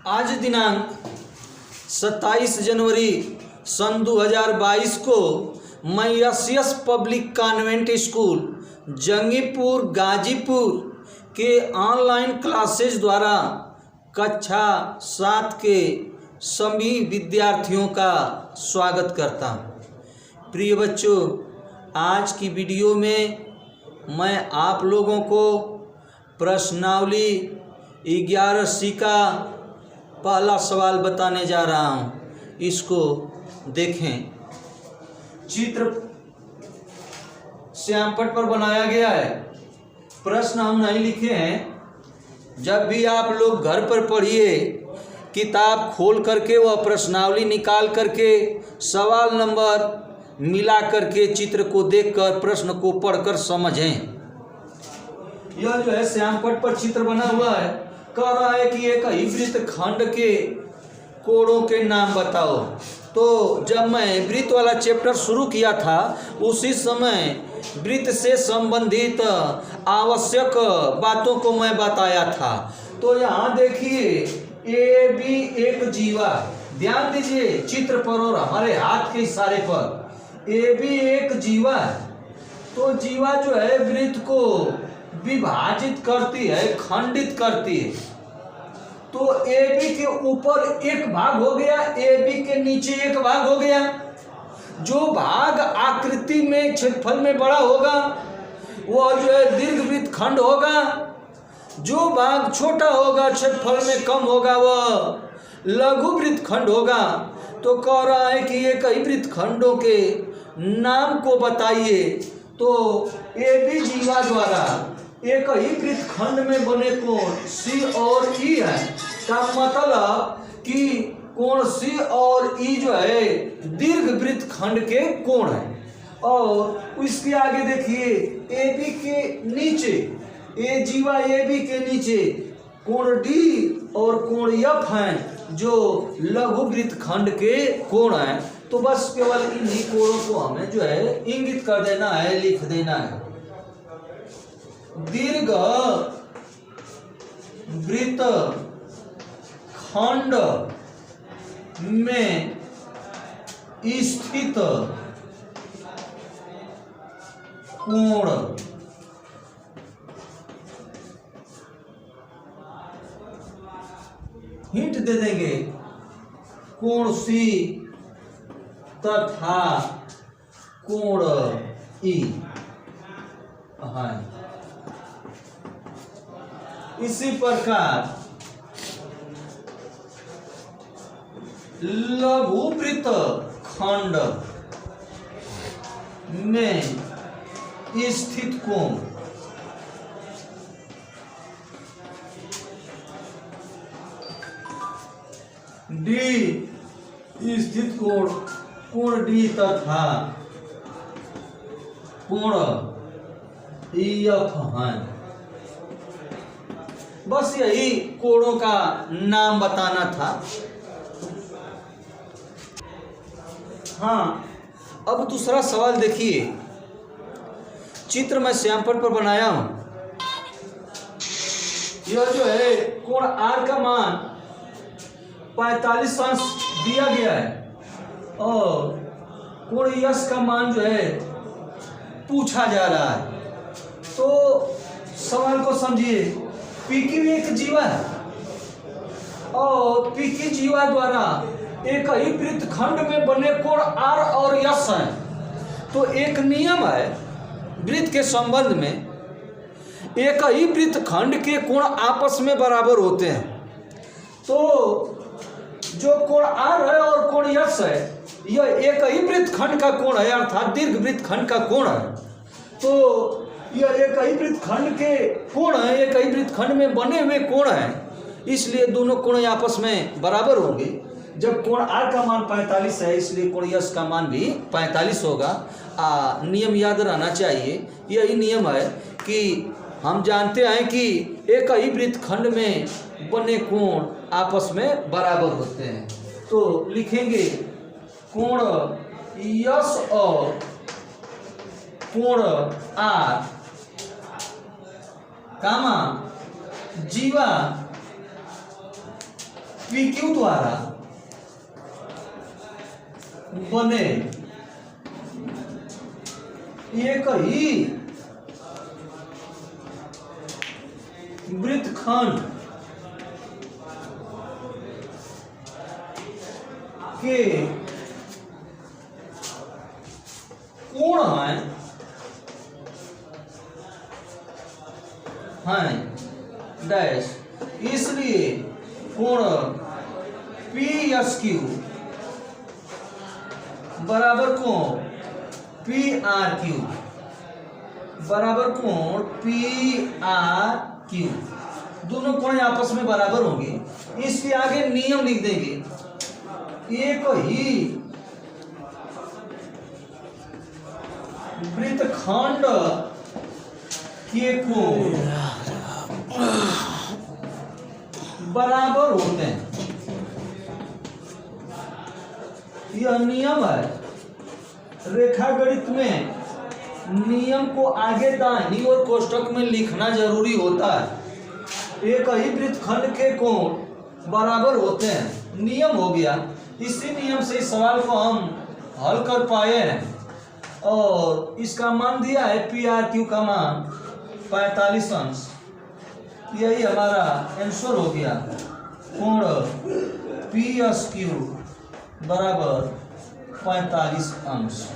आज दिनांक 27 जनवरी सन 2022 को मैं S public convent school Jangipur Ghazipur के ऑनलाइन क्लासेज द्वारा कक्षा 7 के सभी विद्यार्थियों का स्वागत करता हूँ। प्रिय बच्चों, आज की वीडियो में मैं आप लोगों को प्रश्नावली 11वीं का पहला सवाल बताने जा रहा हूँ। इसको देखें। चित्र श्यामपट पर बनाया गया है। प्रश्न हम नहीं लिखे हैं। जब भी आप लोग घर पर पढ़िए, किताब खोल करके वह प्रश्नावली निकाल करके सवाल नंबर मिला करके चित्र को देखकर प्रश्न को पढ़कर समझें। यह जो है श्यामपट पर चित्र बना हुआ है। कह रहा है कि एक ही वृत्त खंड के कोणों के नाम बताओ। तो जब मैं वृत्त वाला चैप्टर शुरू किया था, उसी समय वृत्त से संबंधित आवश्यक बातों को मैं बताया था। तो यहाँ देखिए, ए बी एक जीवा, ध्यान दीजिए चित्र पर और हमारे हाथ के इशारे पर। ए बी एक जीवा है। तो जीवा जो है वृत्त को विभाजित करती है, खंडित करती है। तो ए बी के ऊपर एक भाग हो गया, ए बी के नीचे एक भाग हो गया। जो भाग आकृति में क्षेत्रफल में बड़ा होगा वह जो है दीर्घवृत्त खंड होगा। जो भाग छोटा होगा, क्षेत्रफल में कम होगा, वह लघुवृत्त खंड होगा। तो कह रहा है कि एक ही वृत्त खंडों के नाम को बताइए। तो ए बी जीवा द्वारा एक ही वृत्त खंड में बने कोण सी और ई है। का मतलब कि कोण सी और ई जो है दीर्घ वृत्त खंड के कोण है। और इसके आगे देखिए, ए बी के नीचे, ए जीवा ए बी के नीचे कोण डी और कोण एफ हैं, जो लघु वृत्त खंड के कोण हैं। तो बस केवल इन्हीं कोणों को हमें जो है इंगित कर देना है, लिख देना है। दीर्घ वृत्त खंड में स्थित कोण हिंट दे देंगे, कोण सी तथा कोण ई है। इसी प्रकार लघुवृत्त खंड में स्थित कोण डी स्थित कोण, कोण डी तथा कोण एफ है। बस यही कोणों का नाम बताना था। हाँ, अब दूसरा सवाल देखिए। चित्र मैं श्यामपट पर बनाया हूं। यह जो है कोण आर का मान 45 अंश दिया गया है और कोण यस का मान जो है पूछा जा रहा है। तो सवाल को समझिए। पीकी एक जीवा है और पीकी जीवा द्वारा एक ही वृत्त खंड में बने कोण आर और यस हैं। तो एक नियम है वृत्त के संबंध में, एक ही वृत्त खंड के कोण आपस में बराबर होते हैं। तो जो कोण आर है और कोण यस है, यह एक ही वृत्त खंड का कोण है, अर्थात दीर्घ वृत्त खंड का कोण है। तो यह एक ही वृत्त खंड के कोण है, एक ही वृत्त खंड में बने हुए कोण हैं, इसलिए दोनों कोण आपस में बराबर होंगे। जब कोण आर का मान 45 है, इसलिए कोण यस का मान भी 45 होगा। नियम याद रहना चाहिए। यही नियम है कि हम जानते हैं कि एक ही वृत्त खंड में बने कोण आपस में बराबर होते हैं। तो लिखेंगे कोण यस और कोण आर कामा जीवा पी क्यू द्वारा बने एक ही वृत्तखंड के कोण हैं डैश, इसलिए कोण पी एस क्यू बराबर कोण पी आर क्यू बराबर कोण पी आर क्यू, दोनों कोण आपस में बराबर होंगे। इसके आगे नियम लिख देंगे, एक ही वृत्तखंड के कोण बराबर होते हैं। यह नियम है। रेखा गणित में नियम को आगे दाहिनी और कोष्ठक में लिखना जरूरी होता है। एक ही वृत्तखंड के कोण बराबर होते हैं, नियम हो गया। इसी नियम से इस सवाल को हम हल कर पाए हैं और इसका मान दिया है पी आर क्यू का मान 45 अंश। यही हमारा आंसर हो गया, कोण पी एस क्यू बराबर 45 अंश।